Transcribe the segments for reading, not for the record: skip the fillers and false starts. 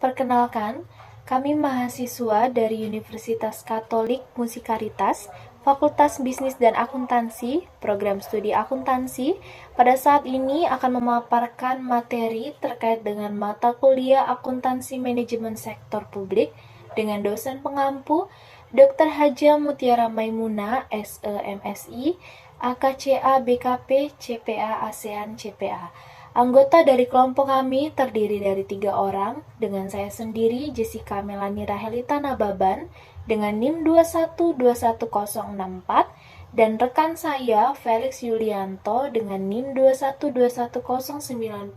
Perkenalkan, kami mahasiswa dari Universitas Katolik Musikaritas, Fakultas Bisnis dan Akuntansi, Program Studi Akuntansi, pada saat ini akan memaparkan materi terkait dengan mata kuliah Akuntansi Manajemen Sektor Publik dengan dosen pengampu Dr. Haja Mutiara Maimuna, SEMSI, AKCA BKP CPA ASEAN CPA. Anggota dari kelompok kami terdiri dari 3 orang, dengan saya sendiri Jessica Melani Rahelita Nababan dengan NIM 2121064 dan rekan saya Felix Yulianto dengan NIM 2121090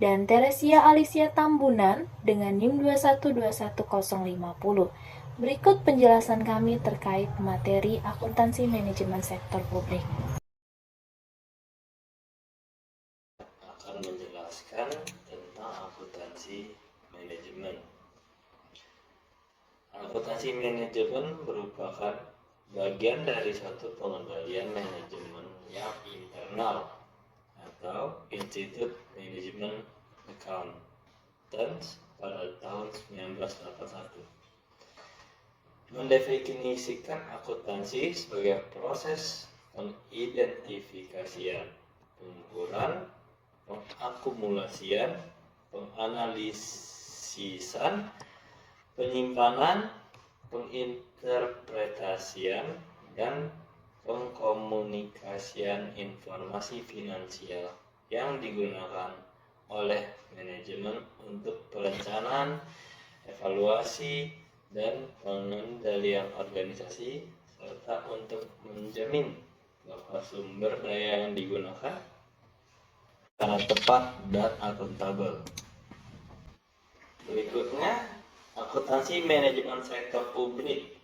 dan Teresia Alicia Tambunan dengan NIM 2121050. Berikut penjelasan kami terkait materi akuntansi manajemen sektor publik. Akan menjelaskan tentang akuntansi manajemen. Akuntansi manajemen merupakan bagian dari suatu pengendalian manajemen yang internal atau Institute Management Accountants pada tahun 1981. Mendefinisikan akuntansi sebagai proses pengidentifikasian, pengukuran, pengakumulasian, penganalisisan, penyimpanan, penginterpretasian, dan pengkomunikasian informasi finansial yang digunakan oleh manajemen untuk perencanaan, evaluasi, dan pengendalian organisasi, serta untuk menjamin bahwa sumber daya yang digunakan secara tepat dan akuntabel. Berikutnya, akuntansi manajemen sektor publik.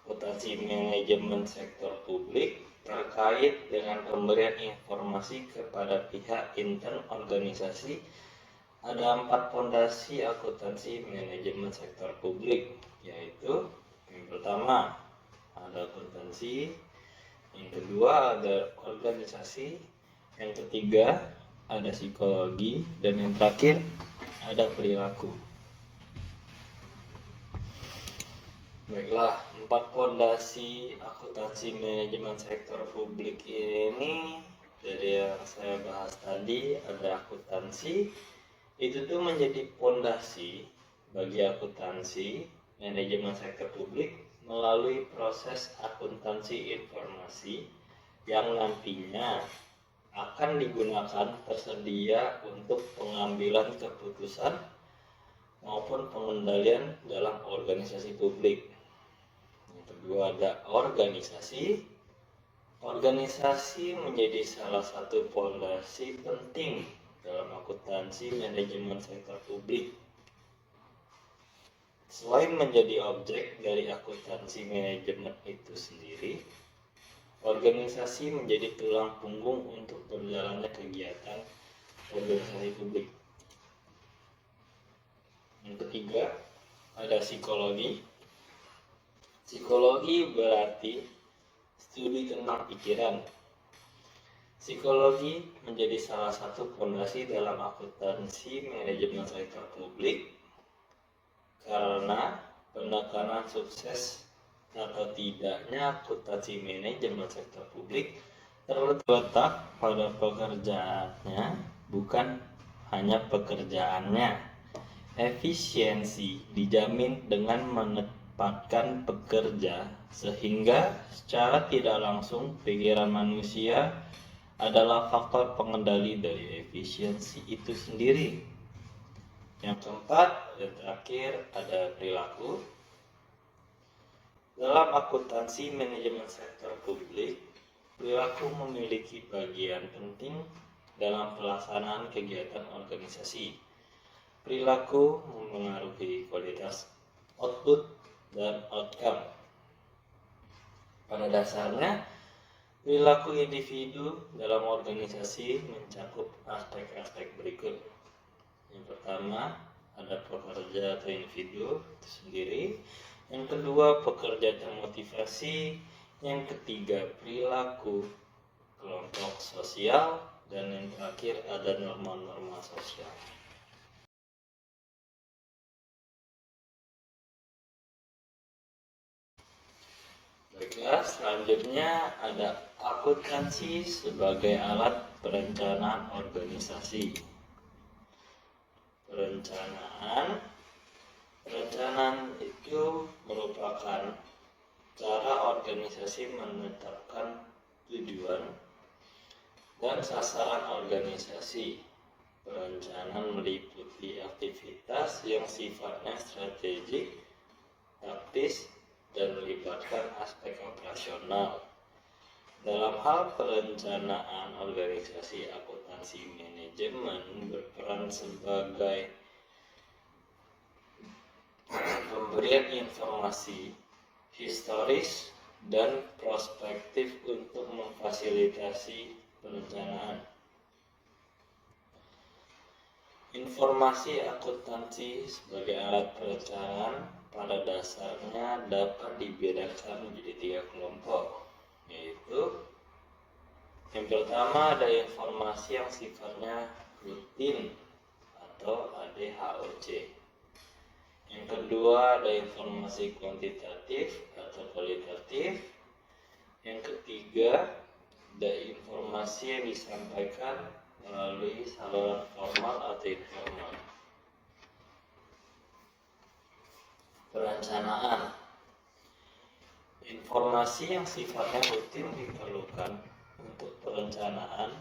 Akuntansi manajemen sektor publik terkait dengan pemberian informasi kepada pihak intern organisasi. Ada 4 fondasi akuntansi manajemen sektor publik, yaitu yang pertama ada akuntansi, yang kedua ada organisasi, yang ketiga ada psikologi, dan yang terakhir ada perilaku. Baiklah, 4 fondasi akuntansi manajemen sektor publik ini dari yang saya bahas tadi. Ada akuntansi, itu tuh menjadi fondasi bagi akuntansi manajemen sektor publik melalui proses akuntansi informasi yang nantinya akan digunakan tersedia untuk pengambilan keputusan maupun pengendalian dalam organisasi publik. Yang kedua ada organisasi. Organisasi menjadi salah satu fondasi penting dalam akuntansi manajemen sektor publik. Selain menjadi objek dari akuntansi manajemen itu sendiri, organisasi menjadi tulang punggung untuk berjalannya kegiatan organisasi publik. Yang ketiga, ada psikologi. Psikologi berarti studi tentang pikiran. Psikologi menjadi salah satu fondasi dalam akuntansi manajemen sektor publik karena penekanan sukses atau tidaknya akuntansi manajemen sektor publik terletak pada pekerjaannya, bukan hanya pekerjaannya. Efisiensi dijamin dengan menempatkan pekerja sehingga secara tidak langsung pikiran manusia adalah faktor pengendali dari efisiensi itu sendiri. Yang keempat dan terakhir ada perilaku. Dalam akuntansi manajemen sektor publik, perilaku memiliki bagian penting dalam pelaksanaan kegiatan organisasi. Perilaku mempengaruhi kualitas output dan outcome. Pada dasarnya, perilaku individu dalam organisasi mencakup aspek-aspek berikut. Yang pertama, ada pekerja atau individu itu sendiri. Yang kedua, pekerja termotivasi. Yang ketiga, perilaku kelompok sosial. Dan yang terakhir, ada norma-norma sosial. Baiklah, selanjutnya ada akuntansi sebagai alat perencanaan organisasi. Perencanaan itu merupakan cara organisasi menetapkan tujuan dan sasaran organisasi. Perencanaan meliputi aktivitas yang sifatnya strategik, taktis, dan melibatkan aspek operasional. Dalam hal perencanaan organisasi, akuntansi manajemen berperan sebagai pemberian informasi historis dan prospektif untuk memfasilitasi perencanaan. Informasi akuntansi sebagai alat perencanaan pada dasarnya dapat dibedakan menjadi 3 kelompok, yaitu yang pertama ada informasi yang sifatnya rutin atau ADHOC. Yang kedua ada informasi kuantitatif atau kualitatif. Yang ketiga ada informasi yang disampaikan melalui saluran formal atau informal. Perencanaan. Informasi yang sifatnya rutin diperlukan untuk perencanaan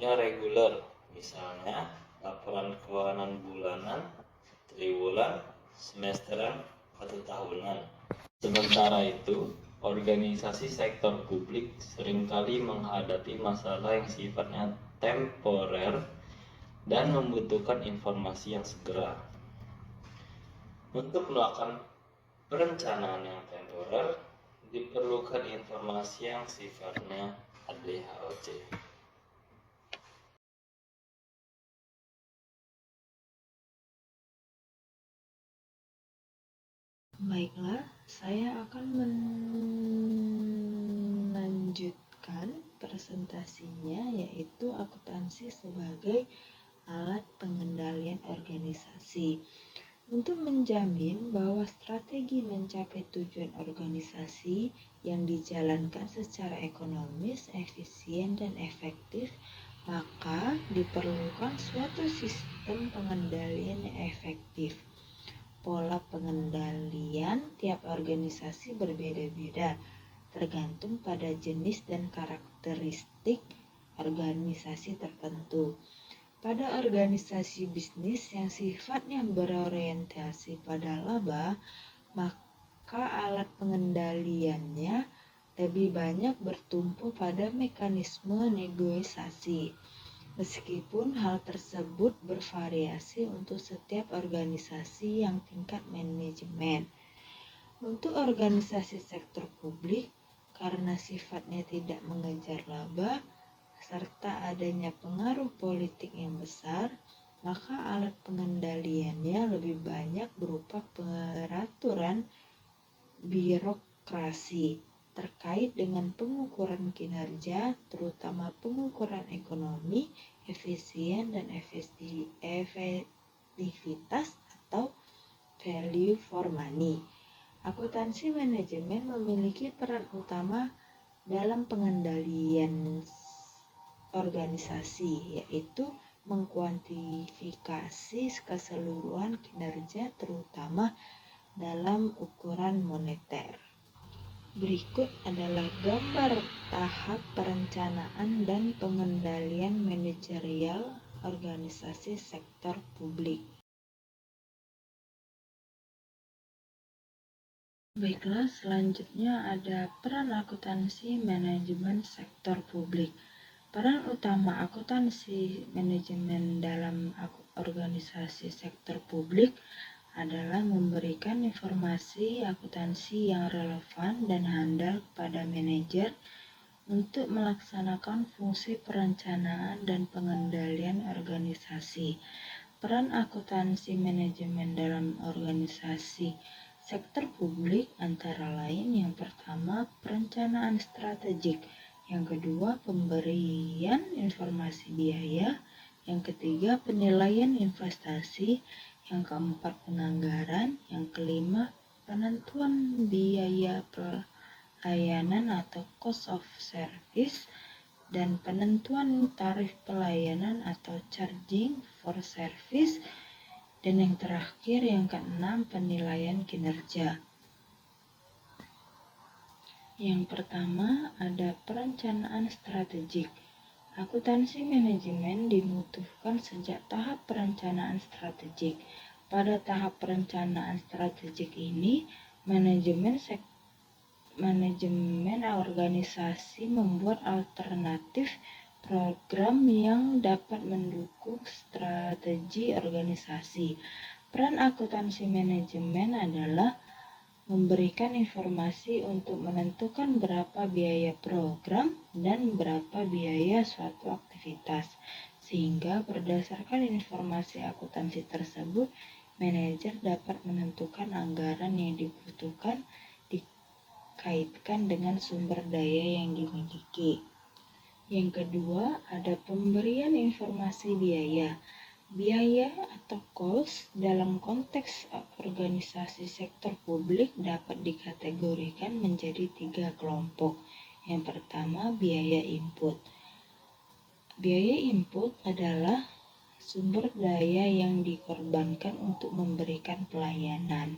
yang reguler, misalnya laporan keuangan bulanan, triwulan, semesteran, atau tahunan. Sementara itu, organisasi sektor publik seringkali menghadapi masalah yang sifatnya temporer dan membutuhkan informasi yang segera. Untuk melakukan perencanaan yang temporer, diperlukan informasi yang sifatnya ADHOC. Baiklah, saya akan melanjutkan presentasinya, yaitu akuntansi sebagai alat pengendalian organisasi. Untuk menjamin bahwa strategi mencapai tujuan organisasi yang dijalankan secara ekonomis, efisien, dan efektif, maka diperlukan suatu sistem pengendalian yang efektif. Pola pengendalian tiap organisasi berbeda-beda, tergantung pada jenis dan karakteristik organisasi tertentu. Pada organisasi bisnis yang sifatnya berorientasi pada laba, maka alat pengendaliannya lebih banyak bertumpu pada mekanisme negosiasi. Meskipun hal tersebut bervariasi untuk setiap organisasi yang tingkat manajemen. Untuk organisasi sektor publik, karena sifatnya tidak mengejar laba, serta adanya pengaruh politik yang besar, maka alat pengendaliannya lebih banyak berupa peraturan birokrasi terkait dengan pengukuran kinerja, terutama pengukuran ekonomi, efisien dan efektivitas atau value for money. Akuntansi manajemen memiliki peran utama dalam pengendalian organisasi, yaitu mengkuantifikasi keseluruhan kinerja terutama dalam ukuran moneter. Berikut adalah gambar tahap perencanaan dan pengendalian manajerial organisasi sektor publik. Baiklah, selanjutnya ada peran akuntansi manajemen sektor publik. Peran utama akuntansi manajemen dalam organisasi sektor publik adalah memberikan informasi akuntansi yang relevan dan handal kepada manajer untuk melaksanakan fungsi perencanaan dan pengendalian organisasi. Peran akuntansi manajemen dalam organisasi sektor publik antara lain yang pertama perencanaan strategik, yang kedua pemberian informasi biaya, yang ketiga penilaian investasi, yang keempat penganggaran, yang kelima penentuan biaya layanan atau cost of service, dan penentuan tarif pelayanan atau charging for service, dan yang terakhir yang keenam penilaian kinerja. Yang pertama ada perencanaan strategik. Akuntansi manajemen dibutuhkan sejak tahap perencanaan strategik. Pada tahap perencanaan strategik ini, manajemen organisasi membuat alternatif program yang dapat mendukung strategi organisasi. Peran akuntansi manajemen adalah memberikan informasi untuk menentukan berapa biaya program dan berapa biaya suatu aktivitas, sehingga berdasarkan informasi akuntansi tersebut, manajer dapat menentukan anggaran yang dibutuhkan dikaitkan dengan sumber daya yang dimiliki. Yang kedua, ada pemberian informasi biaya. Biaya atau cost dalam konteks organisasi sektor publik dapat dikategorikan menjadi 3 kelompok. Yang pertama, biaya input. Biaya input adalah sumber daya yang dikorbankan untuk memberikan pelayanan.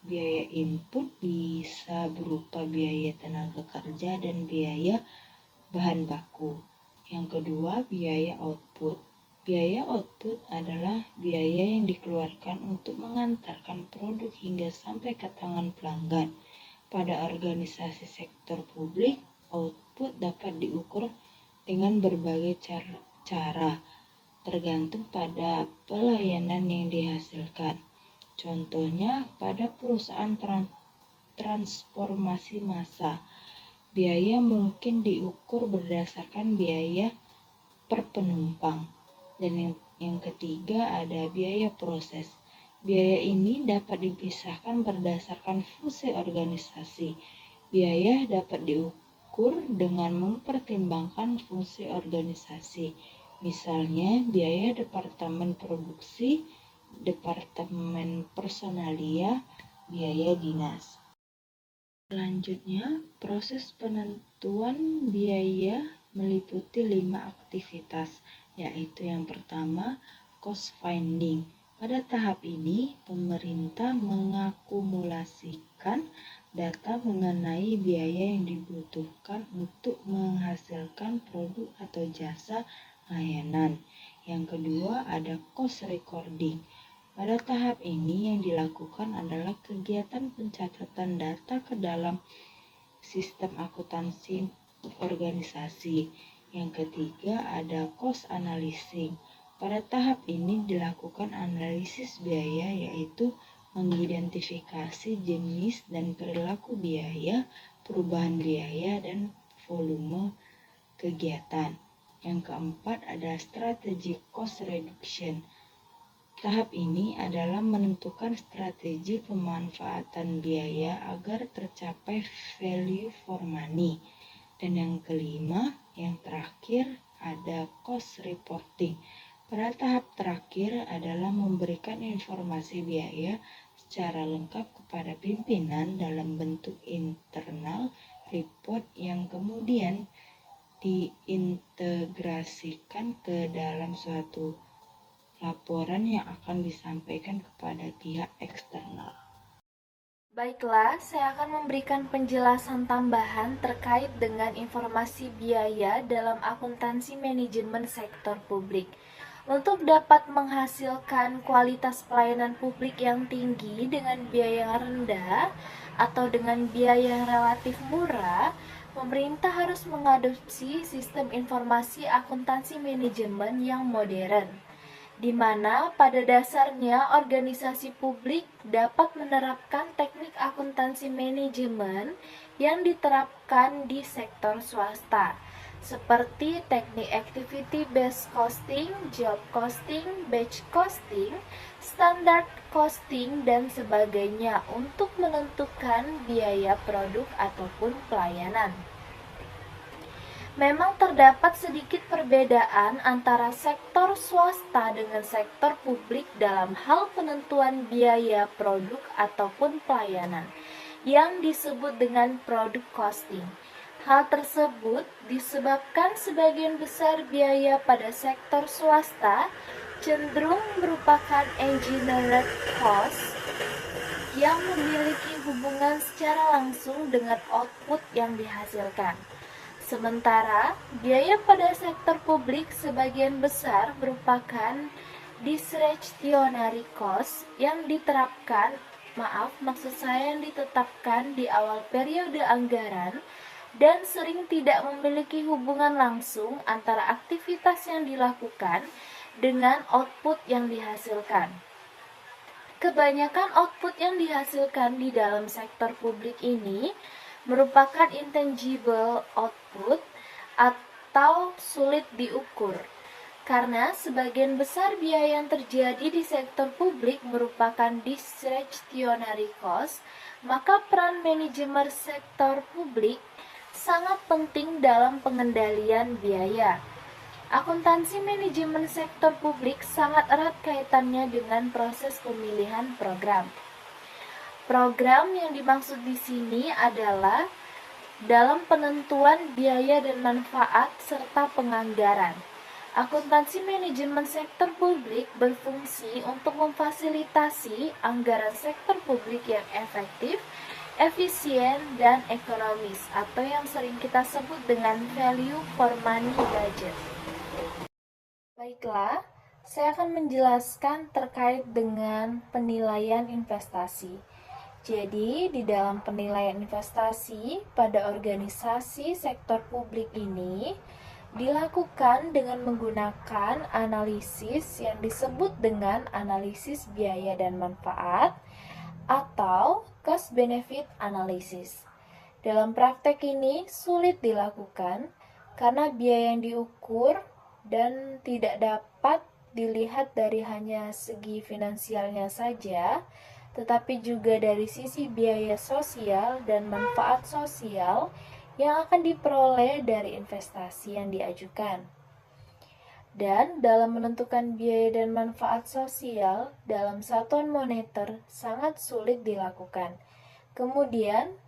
Biaya input bisa berupa biaya tenaga kerja dan biaya bahan baku. Yang kedua, biaya output. Biaya output adalah biaya yang dikeluarkan untuk mengantarkan produk hingga sampai ke tangan pelanggan. Pada organisasi sektor publik, output dapat diukur dengan berbagai cara, tergantung pada pelayanan yang dihasilkan. Contohnya, pada perusahaan transformasi massa, biaya mungkin diukur berdasarkan biaya per penumpang. Dan yang ketiga ada biaya proses. Biaya ini dapat dipisahkan berdasarkan fungsi organisasi. Biaya dapat diukur dengan mempertimbangkan fungsi organisasi. Misalnya biaya departemen produksi, departemen personalia, biaya dinas. Selanjutnya, proses penentuan biaya meliputi 5 aktivitas, yaitu yang pertama, cost finding. Pada tahap ini, pemerintah mengakumulasikan data mengenai biaya yang dibutuhkan untuk menghasilkan produk atau jasa layanan. Yang kedua, ada cost recording. Pada tahap ini yang dilakukan adalah kegiatan pencatatan data ke dalam sistem akuntansi organisasi. Yang ketiga ada cost analysis. Pada tahap ini dilakukan analisis biaya, yaitu mengidentifikasi jenis dan perilaku biaya, perubahan biaya, dan volume kegiatan. Yang keempat ada strategi cost reduction. Tahap ini adalah menentukan strategi pemanfaatan biaya agar tercapai value for money. Dan yang kelima, yang terakhir ada cost reporting. Pada tahap terakhir adalah memberikan informasi biaya secara lengkap kepada pimpinan dalam bentuk internal report yang kemudian diintegrasikan ke dalam suatu laporan yang akan disampaikan kepada pihak eksternal. Baiklah, saya akan memberikan penjelasan tambahan terkait dengan informasi biaya dalam akuntansi manajemen sektor publik. Untuk dapat menghasilkan kualitas pelayanan publik yang tinggi dengan biaya yang rendah atau dengan biaya yang relatif murah, pemerintah harus mengadopsi sistem informasi akuntansi manajemen yang modern, di mana pada dasarnya organisasi publik dapat menerapkan teknik akuntansi manajemen yang diterapkan di sektor swasta, seperti teknik activity based costing, job costing, batch costing, standard costing, dan sebagainya untuk menentukan biaya produk ataupun pelayanan. Memang terdapat sedikit perbedaan antara sektor swasta dengan sektor publik dalam hal penentuan biaya produk ataupun pelayanan. yang disebut dengan product costing. Hal tersebut disebabkan sebagian besar biaya pada sektor swasta cenderung merupakan engineered cost yang memiliki hubungan secara langsung dengan output yang dihasilkan. Sementara, biaya pada sektor publik sebagian besar merupakan discretionary cost yang ditetapkan di awal periode anggaran dan sering tidak memiliki hubungan langsung antara aktivitas yang dilakukan dengan output yang dihasilkan. Kebanyakan output yang dihasilkan di dalam sektor publik ini merupakan intangible output atau sulit diukur. Karena sebagian besar biaya yang terjadi di sektor publik merupakan discretionary cost, maka peran manajemen sektor publik sangat penting dalam pengendalian biaya. Akuntansi manajemen sektor publik sangat erat kaitannya dengan proses pemilihan program. Program yang dimaksud di sini adalah dalam penentuan biaya dan manfaat serta penganggaran. Akuntansi manajemen sektor publik berfungsi untuk memfasilitasi anggaran sektor publik yang efektif, efisien, dan ekonomis, atau yang sering kita sebut dengan value for money budget. Baiklah, saya akan menjelaskan terkait dengan penilaian investasi. Jadi, di dalam penilaian investasi pada organisasi sektor publik ini dilakukan dengan menggunakan analisis yang disebut dengan analisis biaya dan manfaat atau cost benefit analysis. Dalam praktek ini sulit dilakukan karena biaya yang diukur dan tidak dapat dilihat dari hanya segi finansialnya saja, tetapi juga dari sisi biaya sosial dan manfaat sosial yang akan diperoleh dari investasi yang diajukan. Dan dalam menentukan biaya dan manfaat sosial dalam satuan moneter sangat sulit dilakukan. Kemudian,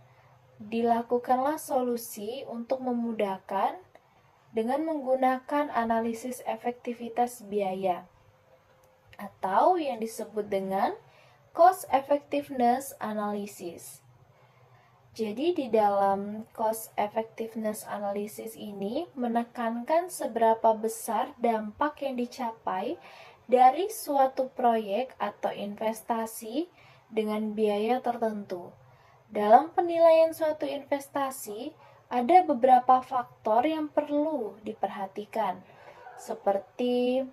dilakukanlah solusi untuk memudahkan dengan menggunakan analisis efektivitas biaya atau yang disebut dengan cost effectiveness analysis. Jadi di dalam cost effectiveness analysis ini menekankan seberapa besar dampak yang dicapai dari suatu proyek atau investasi dengan biaya tertentu. Dalam penilaian suatu investasi, ada beberapa faktor yang perlu diperhatikan, seperti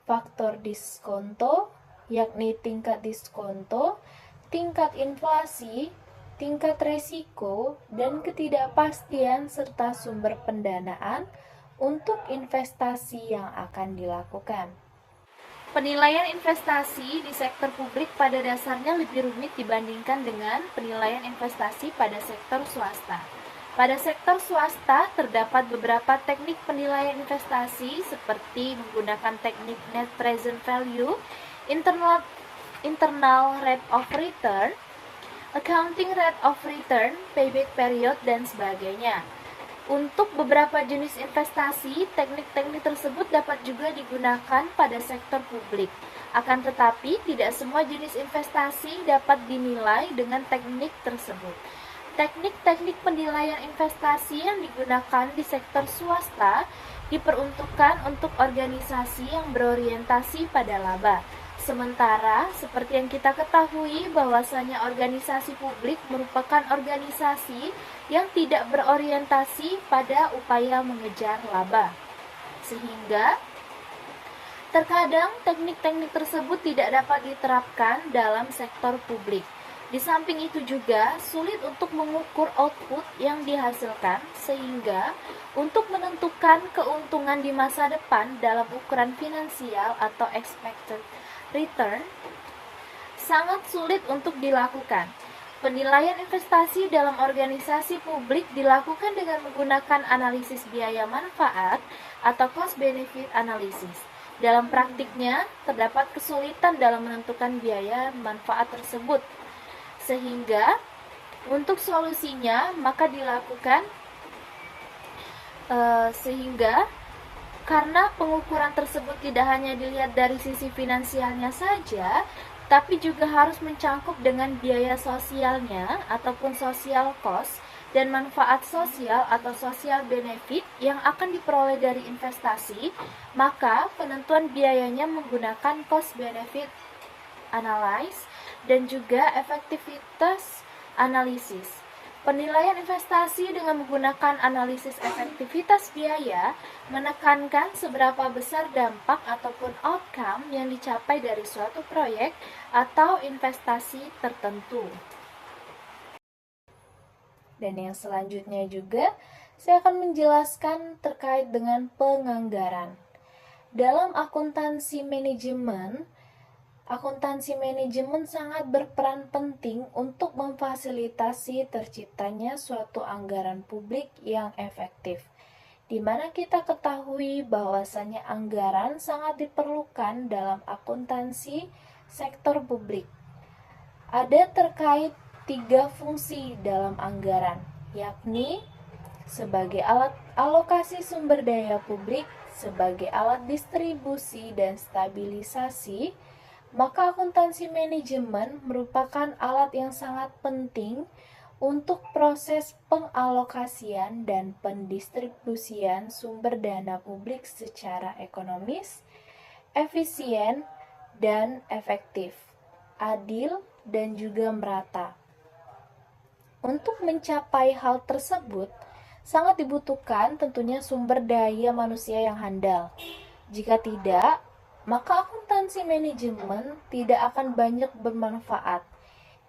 faktor diskonto, yakni tingkat diskonto, tingkat inflasi, tingkat resiko, dan ketidakpastian serta sumber pendanaan untuk investasi yang akan dilakukan. Penilaian investasi di sektor publik pada dasarnya lebih rumit dibandingkan dengan penilaian investasi pada sektor swasta. Pada sektor swasta terdapat beberapa teknik penilaian investasi seperti menggunakan teknik net present value, internal rate of return, accounting rate of return, payback period, dan sebagainya. Untuk beberapa jenis investasi, teknik-teknik tersebut dapat juga digunakan pada sektor publik. Akan tetapi, tidak semua jenis investasi dapat dinilai dengan teknik tersebut. Teknik-teknik penilaian investasi yang digunakan di sektor swasta diperuntukkan untuk organisasi yang berorientasi pada laba. Sementara, seperti yang kita ketahui bahwasanya organisasi publik merupakan organisasi yang tidak berorientasi pada upaya mengejar laba. Sehingga, terkadang teknik-teknik tersebut tidak dapat diterapkan dalam sektor publik. Di samping itu juga sulit untuk mengukur output yang dihasilkan, sehingga untuk menentukan keuntungan di masa depan dalam ukuran finansial atau expected return sangat sulit untuk dilakukan. Penilaian investasi dalam organisasi publik dilakukan dengan menggunakan analisis biaya manfaat atau cost benefit analysis. Dalam praktiknya, terdapat kesulitan dalam menentukan biaya manfaat tersebut, sehingga Untuk solusinya, maka dilakukan sehingga karena pengukuran tersebut tidak hanya dilihat dari sisi finansialnya saja, tapi juga harus mencangkup dengan biaya sosialnya ataupun social cost dan manfaat sosial atau social benefit yang akan diperoleh dari investasi, maka penentuan biayanya menggunakan cost benefit analysis dan juga efektivitas analisis. Penilaian investasi dengan menggunakan analisis efektivitas biaya menekankan seberapa besar dampak ataupun outcome yang dicapai dari suatu proyek atau investasi tertentu. Dan yang selanjutnya juga, saya akan menjelaskan terkait dengan penganggaran. Dalam akuntansi manajemen sangat berperan penting untuk memfasilitasi terciptanya suatu anggaran publik yang efektif, di mana kita ketahui bahwasannya anggaran sangat diperlukan dalam akuntansi sektor publik. Ada terkait 3 fungsi dalam anggaran, yakni sebagai alat alokasi sumber daya publik, sebagai alat distribusi dan stabilisasi. Maka akuntansi manajemen merupakan alat yang sangat penting untuk proses pengalokasian dan pendistribusian sumber dana publik secara ekonomis, efisien, dan efektif, adil, dan juga merata. Untuk mencapai hal tersebut, sangat dibutuhkan tentunya sumber daya manusia yang handal. Jika tidak, maka akuntansi manajemen tidak akan banyak bermanfaat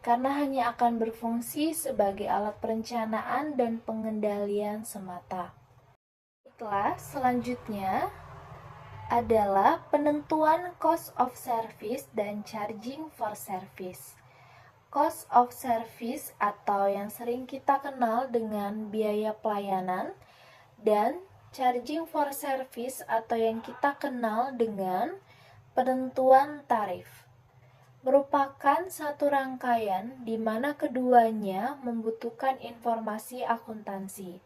karena hanya akan berfungsi sebagai alat perencanaan dan pengendalian semata. Selanjutnya adalah penentuan cost of service dan charging for service. Cost of service atau yang sering kita kenal dengan biaya pelayanan dan charging for service atau yang kita kenal dengan penentuan tarif merupakan satu rangkaian di mana keduanya membutuhkan informasi akuntansi.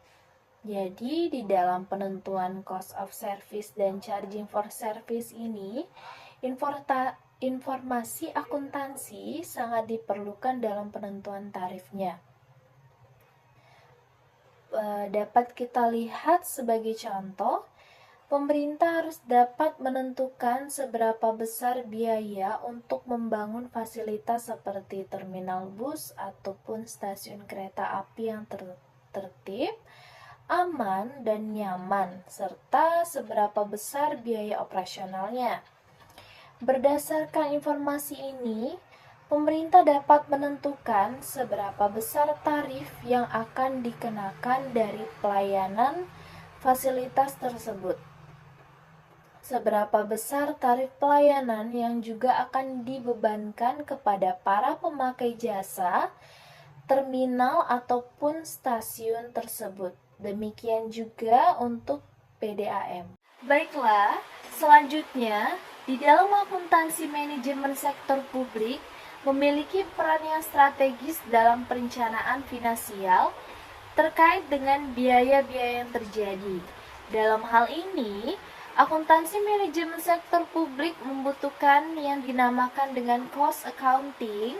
Jadi di dalam penentuan cost of service dan charging for service ini, informasi akuntansi sangat diperlukan dalam penentuan tarifnya. Dapat kita lihat sebagai contoh, pemerintah harus dapat menentukan seberapa besar biaya untuk membangun fasilitas seperti terminal bus ataupun stasiun kereta api yang tertib, aman, dan nyaman, serta seberapa besar biaya operasionalnya. Berdasarkan informasi ini, pemerintah dapat menentukan seberapa besar tarif yang akan dikenakan dari pelayanan fasilitas tersebut. Seberapa besar tarif pelayanan yang juga akan dibebankan kepada para pemakai jasa, terminal ataupun stasiun tersebut. Demikian juga untuk PDAM. Baiklah, selanjutnya di dalam akuntansi manajemen sektor publik memiliki peran yang strategis dalam perencanaan finansial terkait dengan biaya-biaya yang terjadi. Dalam hal ini, akuntansi manajemen sektor publik membutuhkan yang dinamakan dengan cost accounting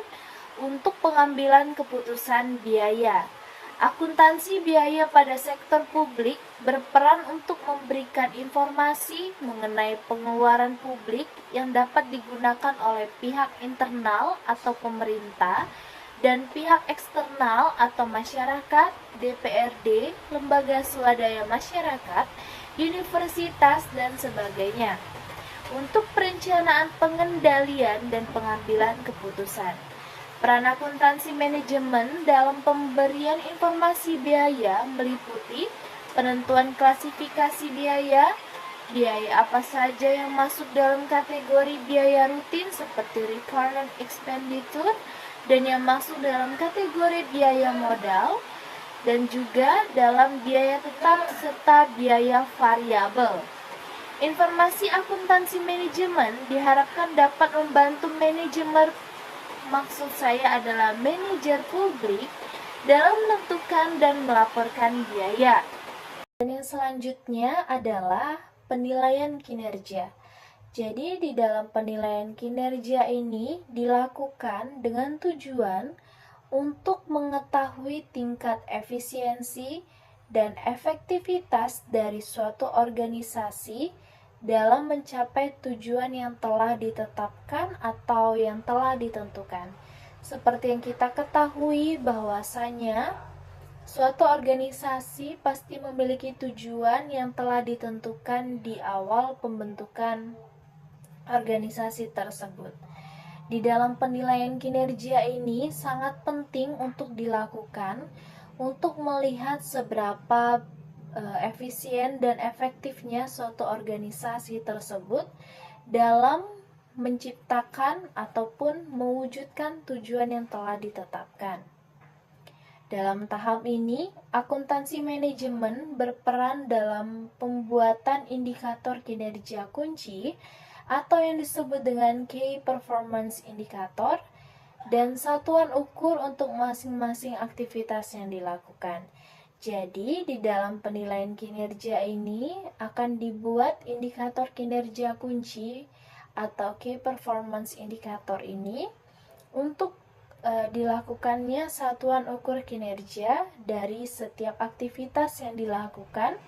untuk pengambilan keputusan biaya. Akuntansi biaya pada sektor publik berperan untuk memberikan informasi mengenai pengeluaran publik yang dapat digunakan oleh pihak internal atau pemerintah dan pihak eksternal atau masyarakat, DPRD, lembaga swadaya masyarakat, universitas, dan sebagainya untuk perencanaan pengendalian dan pengambilan keputusan. Peran akuntansi manajemen dalam pemberian informasi biaya meliputi penentuan klasifikasi biaya, biaya apa saja yang masuk dalam kategori biaya rutin seperti recurrent expenditure dan yang masuk dalam kategori biaya modal, dan juga dalam biaya tetap serta biaya variabel. Informasi akuntansi manajemen diharapkan dapat membantu manajemen, maksud saya adalah manajer publik, dalam menentukan dan melaporkan biaya. Dan yang selanjutnya adalah penilaian kinerja. Jadi di dalam penilaian kinerja ini dilakukan dengan tujuan untuk mengetahui tingkat efisiensi dan efektivitas dari suatu organisasi dalam mencapai tujuan yang telah ditetapkan atau yang telah ditentukan. Seperti yang kita ketahui bahwasanya suatu organisasi pasti memiliki tujuan yang telah ditentukan di awal pembentukan organisasi tersebut. Di dalam penilaian kinerja ini sangat penting untuk dilakukan untuk melihat seberapa efisien dan efektifnya suatu organisasi tersebut dalam menciptakan ataupun mewujudkan tujuan yang telah ditetapkan. Dalam tahap ini, akuntansi manajemen berperan dalam pembuatan indikator kinerja kunci atau yang disebut dengan Key Performance Indicator dan satuan ukur untuk masing-masing aktivitas yang dilakukan. Jadi, di dalam penilaian kinerja ini akan dibuat indikator kinerja kunci atau Key Performance Indicator ini untuk dilakukannya satuan ukur kinerja dari setiap aktivitas yang dilakukan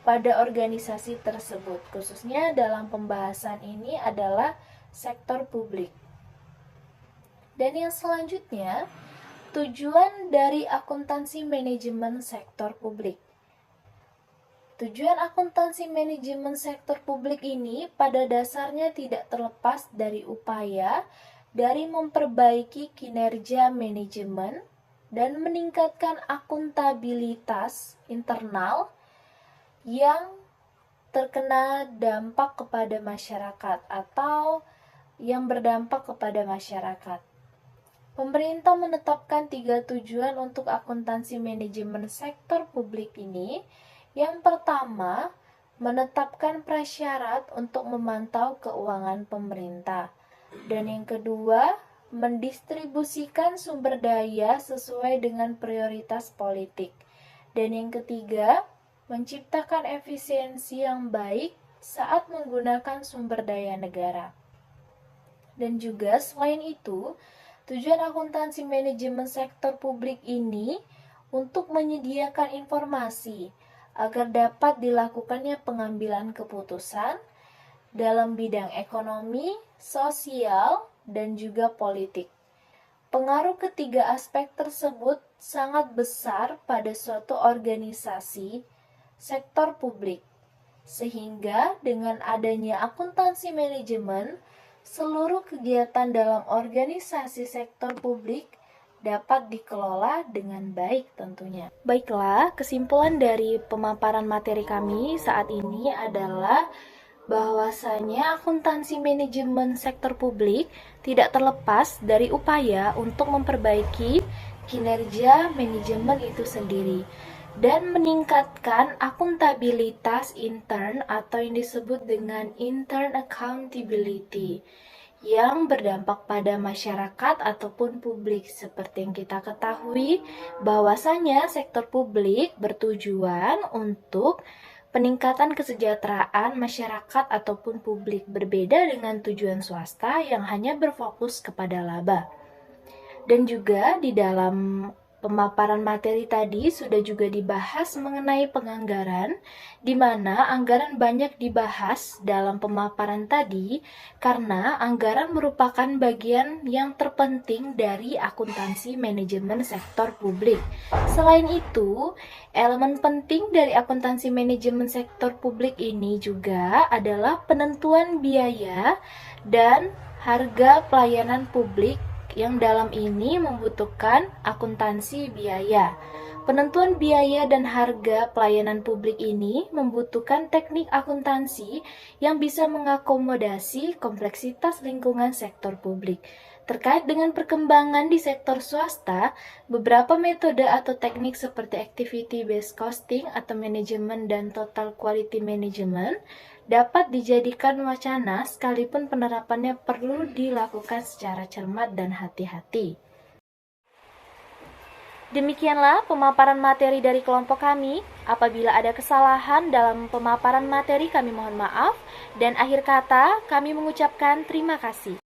pada organisasi tersebut, khususnya dalam pembahasan ini adalah sektor publik. Dan yang selanjutnya, tujuan dari akuntansi manajemen sektor publik. Tujuan akuntansi manajemen sektor publik ini pada dasarnya tidak terlepas dari upaya dari memperbaiki kinerja manajemen dan meningkatkan akuntabilitas internal yang terkena dampak kepada masyarakat atau yang berdampak kepada masyarakat. Pemerintah menetapkan 3 tujuan untuk akuntansi manajemen sektor publik ini. Yang pertama, menetapkan prasyarat untuk memantau keuangan pemerintah. Dan yang kedua, mendistribusikan sumber daya sesuai dengan prioritas politik. Dan yang ketiga, menciptakan efisiensi yang baik saat menggunakan sumber daya negara. Dan juga selain itu, tujuan akuntansi manajemen sektor publik ini untuk menyediakan informasi agar dapat dilakukannya pengambilan keputusan dalam bidang ekonomi, sosial, dan juga politik. Pengaruh ketiga aspek tersebut sangat besar pada suatu organisasi sektor publik, sehingga dengan adanya akuntansi manajemen, seluruh kegiatan dalam organisasi sektor publik dapat dikelola dengan baik tentunya. Baiklah, kesimpulan dari pemaparan materi kami saat ini adalah bahwasanya akuntansi manajemen sektor publik tidak terlepas dari upaya untuk memperbaiki kinerja manajemen itu sendiri dan meningkatkan akuntabilitas intern atau yang disebut dengan intern accountability yang berdampak pada masyarakat ataupun publik. Seperti yang kita ketahui bahwasanya sektor publik bertujuan untuk peningkatan kesejahteraan masyarakat ataupun publik, berbeda dengan tujuan swasta yang hanya berfokus kepada laba. Dan juga di dalam pemaparan materi tadi sudah juga dibahas mengenai penganggaran, di mana anggaran banyak dibahas dalam pemaparan tadi karena anggaran merupakan bagian yang terpenting dari akuntansi manajemen sektor publik. Selain itu, elemen penting dari akuntansi manajemen sektor publik ini juga adalah penentuan biaya dan harga pelayanan publik yang dalam ini membutuhkan akuntansi biaya. Penentuan biaya dan harga pelayanan publik ini membutuhkan teknik akuntansi yang bisa mengakomodasi kompleksitas lingkungan sektor publik. Terkait dengan perkembangan di sektor swasta, beberapa metode atau teknik seperti activity based costing atau manajemen dan total quality management dapat dijadikan wacana sekalipun penerapannya perlu dilakukan secara cermat dan hati-hati. Demikianlah pemaparan materi dari kelompok kami. Apabila ada kesalahan dalam pemaparan materi, kami mohon maaf. Dan akhir kata, kami mengucapkan terima kasih.